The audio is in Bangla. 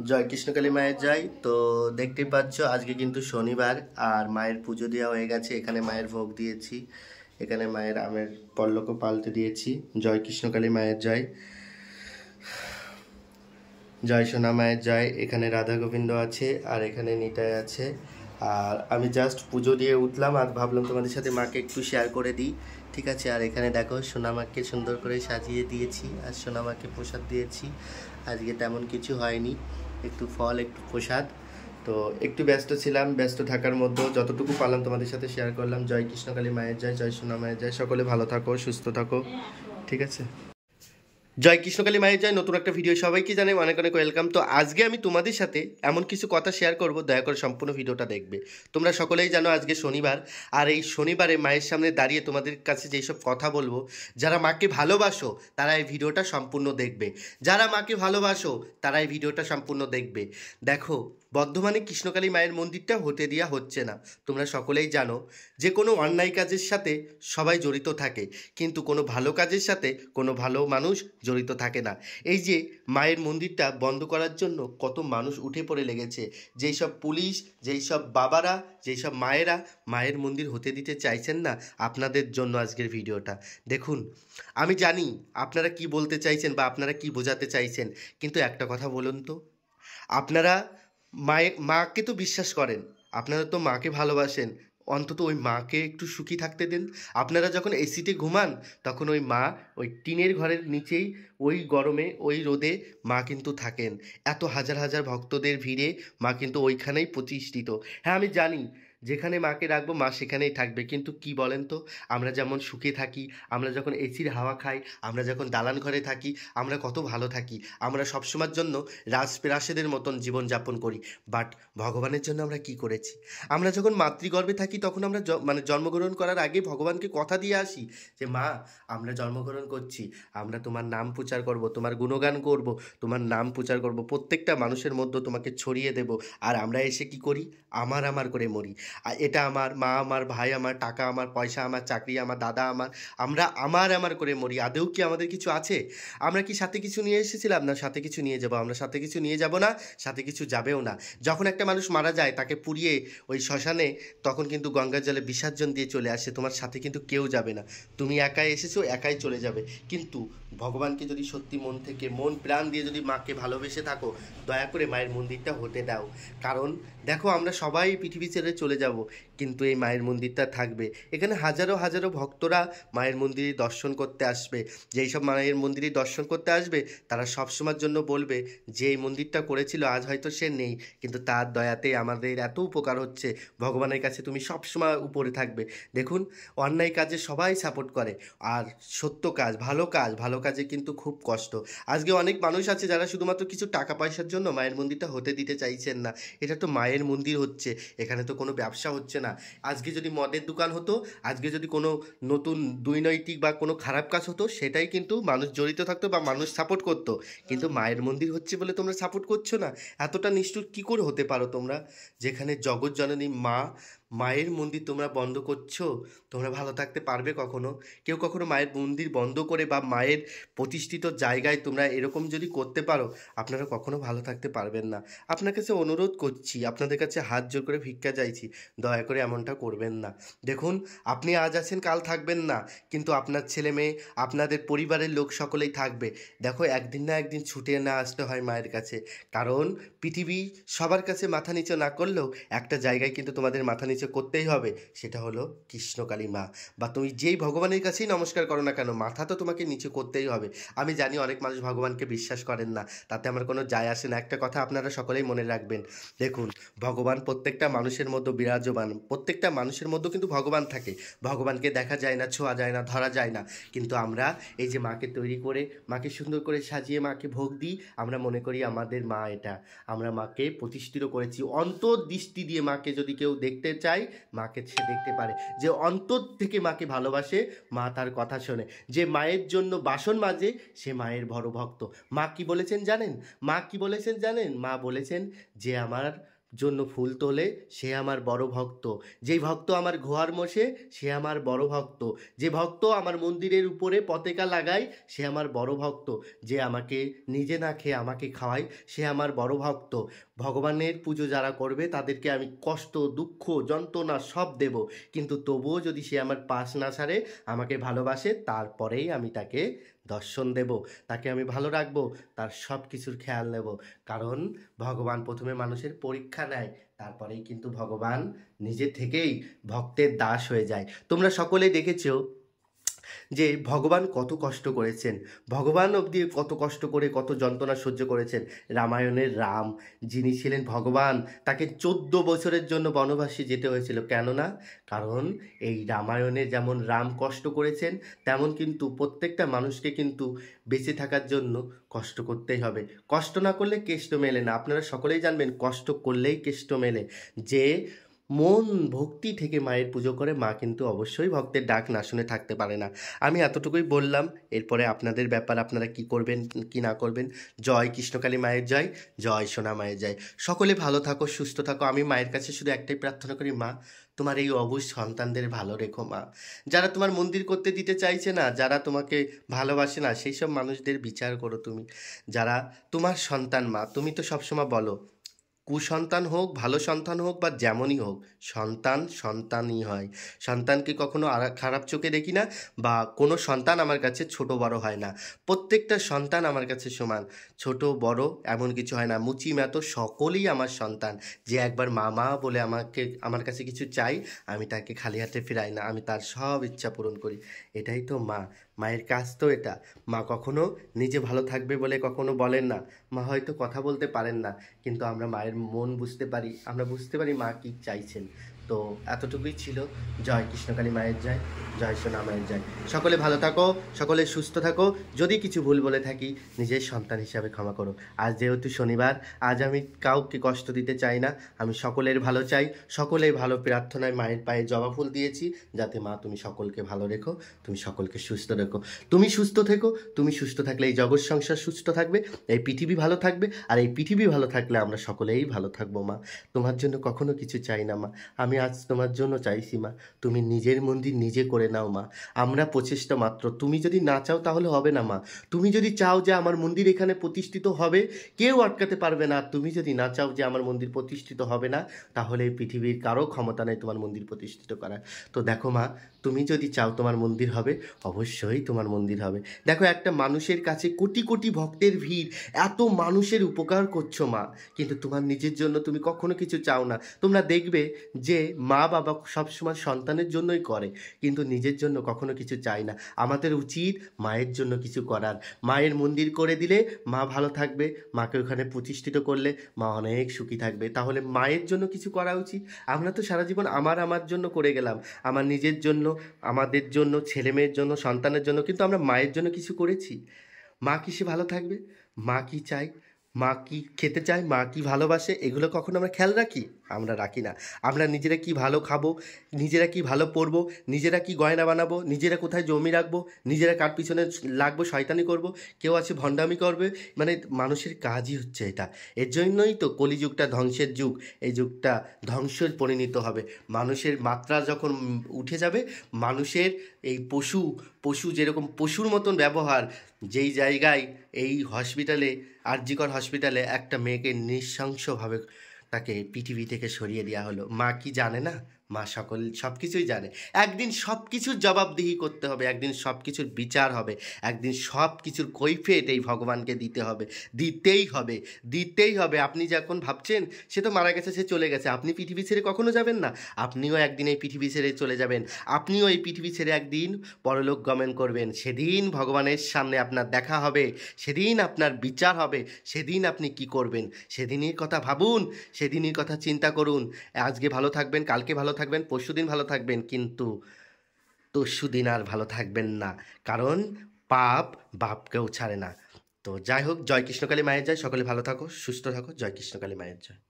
জয় কৃষ্ণকালী মায়ের জয়। তো দেখতেই পাচ্ছ আজকে কিন্তু শনিবার, আর মায়ের পুজো দেওয়া হয়ে গেছে। এখানে মায়ের ভোগ দিয়েছি, এখানে মায়ের আমের পল্লকও পাল্টে দিয়েছি। জয় কৃষ্ণকালী মায়ের জয়, জয় সোনা মায়ের জয়। এখানে রাধা গোবিন্দ আছে আর এখানে নিতাই আছে। আর আমি জাস্ট পুজো দিয়ে উঠলাম আর ভাবলাম তোমাদের সাথে মাকে একটু শেয়ার করে দিই, ঠিক আছে। আর এখানে দেখো সোনামাকে সুন্দর করে সাজিয়ে দিয়েছি আর সোনামাকে প্রসাদ দিয়েছি। আজকে তেমন কিছু হয়নি, একটু ফল একটু প্রসাদ। তো একটু ব্যস্ত ছিলাম, ব্যস্ত থাকার মধ্যেও যতটুকু পারলাম তোমাদের সাথে শেয়ার করলাম। জয় কৃষ্ণকালী মায়ের জয়, জয় সোনা মায়ের জয়। সকলে ভালো থাকো, সুস্থ থাকো, ঠিক আছে। জয় কৃষ্ণকালী মায়ের জয়। নতুন একটা ভিডিও সবাইকে জানাই অনেক অনেক ওয়েলকাম। তো আজকে আমি তোমাদের সাথে এমন কিছু কথা শেয়ার করব, দয়া করে সম্পূর্ণ ভিডিওটা দেখবে। তোমরা সকলেই জানো আজকে শনিবার, আর এই শনিবারে মায়ের সামনে দাঁড়িয়ে তোমাদের কাছে যেসব কথা বলবো, যারা মাকে ভালোবাসো তারা এই ভিডিওটা সম্পূর্ণ দেখবে। যারা মাকে ভালোবাসো তারা এই ভিডিওটা সম্পূর্ণ দেখবে। দেখো, বর্ধমানে কৃষ্ণকালী মায়ের মন্দিরটা হতে দেওয়া হচ্ছে না। তোমরা সকলেই জানো যে কোনো অন্যায় কাজের সাথে সবাই জড়িত থাকে, কিন্তু কোনো ভালো কাজের সাথে কোনো ভালো মানুষ জড়িত থাকে না। এই যে মায়ের মন্দিরটা বন্ধ করার জন্য কত মানুষ উঠে পড়ে লেগেছে, যেই সব পুলিশ, যেই সব বাবারা, যেই সব মায়েরা মায়ের মন্দির হতে দিতে চাইছেন না, আপনাদের জন্য আজকের ভিডিওটা দেখুন। আমি জানি আপনারা কি বলতে চাইছেন বা আপনারা কি বোঝাতে চাইছেন, কিন্তু একটা কথা বলুন তো, আপনারা মাকে তো বিশ্বাস করেন, আপনারা তো মাকে ভালোবাসেন, অন্তত ওই মাকে একটু সুখী থাকতে দেন। আপনারা যখন এসিতে ঘুমান তখন ওই মা ওই টিনের ঘরের নিচেই ওই গরমে ওই রোদে মা কিন্তু থাকেন। এত হাজার হাজার ভক্তদের ভিড়ে মা কিন্তু ওইখানেই প্রতিষ্ঠিত। হ্যাঁ, আমি জানি যেখানে মাকে রাখবো মা সেখানেই থাকবে, কিন্তু কি বলেন তো, আমরা যেমন সুখে থাকি, আমরা যখন এসির হাওয়া খাই, আমরা যখন দালান ঘরে থাকি, আমরা কত ভালো থাকি, আমরা সবসময়ের জন্য রাজপ্রাসাদের মতন জীবনযাপন করি। বাট ভগবানের জন্য আমরা কি করেছি? আমরা যখন মাতৃগর্ভে থাকি তখন আমরা জন্মগ্রহণ করার আগে ভগবানকে কথা দিয়ে আসি যে মা, আমরা জন্মগ্রহণ করছি, আমরা তোমার নাম প্রচার করব, তোমার গুণগান করব, তোমার নাম প্রচার করব, প্রত্যেকটা মানুষের মধ্যে তোমাকে ছড়িয়ে দেব। আর আমরা এসে কি করি? আমার আমার করে মরি। আর এটা আমার, মা আমার, ভাই আমার, টাকা আমার, পয়সা আমার, চাকরি আমার, দাদা আমার, আমরা আমার আমার করে মরি। আদেও কি আমাদের কিছু আছে? আমরা কি সাথে কিছু নিয়ে এসেছিলাম? না, সাথে কিছু নিয়ে যাব? আমরা সাথে কিছু নিয়ে যাব না, সাথে কিছু যাবেও না। যখন একটা মানুষ মারা যায় তাকে পুড়িয়ে ওই শ্মশানে তখন কিন্তু গঙ্গার জলে বিসর্জন দিয়ে চলে আসে, তোমার সাথে কিন্তু কেউ যাবে না, তুমি একাই এসেছো, একাই চলে যাবে। কিন্তু ভগবানকে যদি সত্যি মন থেকে মন প্রাণ দিয়ে যদি মাকে ভালোবেসে থাকো, দয়া করে মায়ের মন্দিরটা হতে দাও। কারণ দেখো, আমরা সবাই পৃথিবী ছেড়ে চলে যাব, কিন্তু এই মায়ের মন্দিরটা থাকবে। এখানে হাজারো হাজারো ভক্তরা মায়ের মন্দিরে দর্শন করতে আসবে। যেই সব মায়ের মন্দিরে দর্শন করতে আসবে তারা সবসময়ের জন্য বলবে যে এই মন্দিরটা করেছিল আজ হয়তো সে নেই, কিন্তু তার দয়াতে আমাদের এত উপকার হচ্ছে। ভগবানের কাছে তুমি সবসময় উপরে থাকবে। দেখুন, অন্যায় কাজে সবাই সাপোর্ট করে, আর সত্য কাজ, ভালো কাজে কিন্তু খুব কষ্ট। আজকে অনেক মানুষ আছে যারা শুধুমাত্র কিছু টাকা পয়সার জন্য মায়ের মন্দিরটা হতে দিতে চাইছেন না। এটা তো মায়ের মন্দির হচ্ছে, এখানে তো কোনো ব্যবসা হচ্ছে না। আজকে যদি মদের দোকান হতো, আজকে যদি কোনো নতুন দুর্নৈতিক বা কোনো খারাপ কাজ হতো, সেটাই কিন্তু মানুষ জড়িত থাকতো বা মানুষ সাপোর্ট করতো। কিন্তু মায়ের মন্দির হচ্ছে বলে তোমরা সাপোর্ট করছো না। এতটা নিষ্ঠুর কী করে হতে পারো তোমরা? যেখানে জগৎ জননী মা, মায়ের মন্দির তোমরা বন্ধ করছো, তোমরা ভালো থাকতে পারবে কখনো? কেউ কখনো মায়ের মন্দির বন্ধ করে বা মায়ের প্রতিষ্ঠিত জায়গায় তোমরা এরকম যদি করতে পারো, আপনারা কখনো ভালো থাকতে পারবেন না। আপনার কাছে অনুরোধ করছি, আপনাদের কাছে হাত জোর করে ভিক্ষা চাইছি, দয়া করে এমনটা করবেন না। দেখুন, আপনি আজ আছেন কাল থাকবেন না, কিন্তু আপনার ছেলে মেয়ে, আপনাদের পরিবারের লোক সকলেই থাকবে। দেখো, একদিন না একদিন ছুটে না আসতে হয় মায়ের কাছে, কারণ পৃথিবী সবার কাছে মাথা নিচু না করলেও একটা জায়গায় কিন্তু তোমাদের মাথা নিচু করতেই হবে, সেটা হলো কৃষ্ণকালী মা। বা তুমি যেই ভগবানের কাছেই নমস্কার করো না কেন, মাথা তো তোমাকে নিচু করতেই হবে। আমি জানি অনেক মানুষ ভগবানকে বিশ্বাস করেন না, তাতে আমার কোনো যায় আসে না। একটা কথা আপনারা সকলেই মনে রাখবেন, দেখুন, ভগবান প্রত্যেকটা মানুষের মধ্যে বিরাজমান, প্রত্যেকটা মানুষের মধ্যেও কিন্তু ভগবান থাকে। ভগবানকে দেখা যায় না, ছোঁয়া যায় না, ধরা যায় না, কিন্তু আমরা এই যে মাকে তৈরি করে, মাকে সুন্দর করে সাজিয়ে মাকে ভোগ দিই, আমরা মনে করি আমাদের মা এটা। আমরা মাকে প্রতিষ্ঠিত করেছি। অন্তর্দৃষ্টি দিয়ে মাকে যদি কেউ দেখতে চায়, মাকে সে দেখতে পারে। যে অন্তর থেকে মাকে ভালোবাসে, মা তার কথা শোনে। যে মায়ের জন্য বাসন মাজে, সে মায়ের বড় ভক্ত। মা কি বলেছেন জানেন? মা কি বলেছেন জানেন? মা বলেছেন যে আমার জন্য ফুল তোলে সে আমার বড় ভক্ত। যেই ভক্ত আমার ঘোয়ার মোষে সে আমার বড় ভক্ত। যে ভক্ত আমার মন্দিরের উপরে পতাকা লাগায় সে আমার বড় ভক্ত। যে আমাকে নিজে না খেয়ে আমাকে খাওয়ায় সে আমার বড় ভক্ত। ভগবানের পুজো যারা করবে তাদেরকে আমি কষ্ট, দুঃখ, যন্ত্রণা সব দেব, কিন্তু তবুও যদি সে আমার পাশ না ছাড়ে, আমাকে ভালোবাসে, তারপরেই আমি তাকে দর্শন দেব, তাকে আমি ভালো রাখবো, তার সব কিছুর খেয়াল নেব। কারণ ভগবান প্রথমে মানুষের পরীক্ষা নেয়, তারপরেই কিন্তু ভগবান নিজে থেকেই ভক্তের দাস হয়ে যায়। তোমরা সকলেই দেখেছো যে ভগবান কত কষ্ট করেছেন, ভগবান অবধি কত কষ্ট করে কত যন্ত্রণা সহ্য করেছেন। রামায়ণের রাম যিনি ছিলেন ভগবান, তাকে 14 বছরের জন্য বনবাসে যেতে হয়েছিল। কেননা কারণ এই রামায়ণে যেমন রাম কষ্ট করেছেন, তেমন কিন্তু প্রত্যেকটা মানুষকে কিন্তু বেঁচে থাকার জন্য কষ্ট করতেই হবে। কষ্ট না করলে কেষ্ট মেলে না। আপনারা সকলেই জানবেন কষ্ট করলেই কেষ্ট মেলে। যে মন ভক্তি থেকে মায়ের পুজো করে, মা কিন্তু অবশ্যই ভক্তের ডাক না শুনে থাকতে পারে না। আমি এতটুকুই বললাম। এরপরে আপনাদের ব্যাপার, আপনারা কি করবেন কি না করবেন। জয় কৃষ্ণকালী মায়ের জয়, জয় সোনা মায়ের জয়। সকলে ভালো থাকো, সুস্থ থাকো। আমি মায়ের কাছে শুধু একটাই প্রার্থনা করি, মা তোমার এই অবুঝ সন্তানদের ভালো রেখো মা। যারা তোমার মন্দির করতে দিতে চাইছে না, যারা তোমাকে ভালোবাসে না, সেই সব মানুষদের বিচার করো তুমি। যারা তোমার সন্তান মা, তুমি তো সবসময় বলো কুসন্তান হোক, ভালো সন্তান হোক বা যেমনই হোক, সন্তান সন্তানই হয়। সন্তানকে কখনো খারাপ চোখে দেখি না, বা কোনো সন্তান আমার কাছে ছোট বড় হয় না। প্রত্যেকটা সন্তান আমার কাছে সমান, ছোট বড় এমন কিছু হয় না। মুচি ম্যাতো সকলেই আমার সন্তান। যে একবার মা মা বলে আমার কাছে কিছু চাই, আমি তাকে খালি হাতে ফেরাই না, আমি তার সব ইচ্ছা পূরণ করি। এটাই তো মা, মায়ের কাজ তো এটা। মা কখনো নিজে ভালো থাকবে বলে কখনো বলেন না। মা হয়তো কথা বলতে পারেন না, কিন্তু আমরা মায়ের মন বুঝতে পারি, আমরা বুঝতে পারি মা কী চাইছেন। তো এতটুকুই ছিল। জয় কৃষ্ণকালী মায়ের জয়, জয় সোনা মায়ের জয়। সকলে ভালো থাকো, সকলে সুস্থ থাকো। যদি কিছু ভুল বলে থাকি, নিজের সন্তান হিসাবে ক্ষমা করো। আজ যেহেতু শনিবার, আজ আমি কাউকে কষ্ট দিতে চাই না। আমি সকলের ভালো চাই, সকলের ভালো প্রার্থনায় মায়ের পায়ে জবা ফুল দিয়েছি, যাতে মা তুমি সকলকে ভালো রেখো, তুমি সকলকে সুস্থ রেখো। তুমি সুস্থ থেকো, তুমি সুস্থ থাকলে এই জগৎ সংসার সুস্থ থাকবে, এই পৃথিবী ভালো থাকবে, আর এই পৃথিবী ভালো থাকলে আমরা সকলেই ভালো থাকবো মা। তোমার জন্য কখনো কিছু চাই না মা, আমি আজ তোমার জন্য চাইছি মা, তুমি নিজের মন্দির নিজে করে নাও মা। আমরা প্রচেষ্টা মাত্র, তুমি যদি না চাও তাহলে হবে না মা। তুমি যদি চাও যে আমার মন্দির এখানে প্রতিষ্ঠিত হবে, কেউ আটকাতে পারবে না। তুমি যদি না চাও যে আমার মন্দির প্রতিষ্ঠিত হবে না, তাহলে এই পৃথিবীর কারো ক্ষমতা নেই তোমার মন্দির প্রতিষ্ঠিত করার। তো দেখো মা, তুমি যদি চাও তোমার মন্দির হবে, অবশ্যই তোমার মন্দির হবে। দেখো একটা মানুষের কাছে কোটি কোটি ভক্তের ভিড়, এত মানুষের উপকার করছো মা, কিন্তু তোমার নিজের জন্য তুমি কখনো কিছু চাও না। তোমরা দেখবে যে মা বাবা সবসময় সন্তানের জন্যই করে, কিন্তু নিজের জন্য কখনো কিছু চায় না। আমাদের উচিত মায়ের জন্য কিছু করার। মায়ের মন্দির করে দিলে মা ভালো থাকবে, মাকে ওখানে প্রতিষ্ঠিত করলে মা অনেক সুখী থাকবে। তাহলে মায়ের জন্য কিছু করা উচিত। আমরা তো সারা জীবন আমার জন্য করে গেলাম, আমার নিজের জন্য, আমাদের জন্য, ছেলে মেয়ের জন্য, সন্তানের জন্য, কিন্তু আমরা মায়ের জন্য কিছু করেছি? মা কি সে ভালো থাকবে? মা কি চায়? মা কি খেতে চায়? মা কি ভালোবাসে? এগুলো কখনো আমরা খেয়াল রাখি? আমরা রাখি না। আমরা নিজেরা কি ভালো খাবো, নিজেরা কি ভালো পরবো, নিজেরা কি গয়না বানাবো, নিজেরা কোথায় জমি রাখবো, নিজেরা কার পিছনে লাগবো, শয়তানি করবো, কেউ আছে ভণ্ডামি করবে। মানে মানুষের কাজই হচ্ছে এটা। এর জন্যই তো কলিযুগটা ধ্বংসের যুগ। এই যুগটা ধ্বংসের পরিণত হবে। মানুষের মাত্রা যখন উঠে যাবে, মানুষের এই পশু যেরকম পশুর মতন ব্যবহার, যেই জায়গায় এই হসপিটালে, আরজিকর হসপিটালে একটা মেয়েকে নৃশংসভাবে তাকে পৃথিবী থেকে সরিয়ে দেওয়া হলো। মা কি জানে না? মা সব কিছুই জানে। একদিন সব কিছুর জবাবদিহি করতে হবে, একদিন সব কিছুর বিচার হবে, একদিন সব কিছুর কৈফিয়ত এই ভগবানকে দিতে হবে, দিতেই হবে, দিতেই হবে। আপনি যখন ভাবছেন সে তো মারা গেছে, সে চলে গেছে, আপনি পৃথিবী ছেড়ে কখনো যাবেন না। আপনিও একদিন এই পৃথিবী ছেড়ে চলে যাবেন, আপনিও এই পৃথিবী ছেড়ে একদিন পরলোক গমন করবেন। সেদিন ভগবানের সামনে আপনার দেখা হবে, সেদিন আপনার বিচার হবে, সেদিন আপনি কি করবেন সেদিনের কথা ভাবুন, সেদিনের কথা চিন্তা করুন। আজকে ভালো থাকবেন, কালকে ভালো থাকবেন, পরশুদিন ভালো থাকবেন, কিন্তু তরশুদিন আর ভালো থাকবেন না। কারণ পাপ বাপকেও ছাড়ে না। তো যাই হোক, জয় কৃষ্ণকালী মায়ের জয়। সকলে ভালো থাকো, সুস্থ থাকো। জয় কৃষ্ণকালী মায়ের জয়।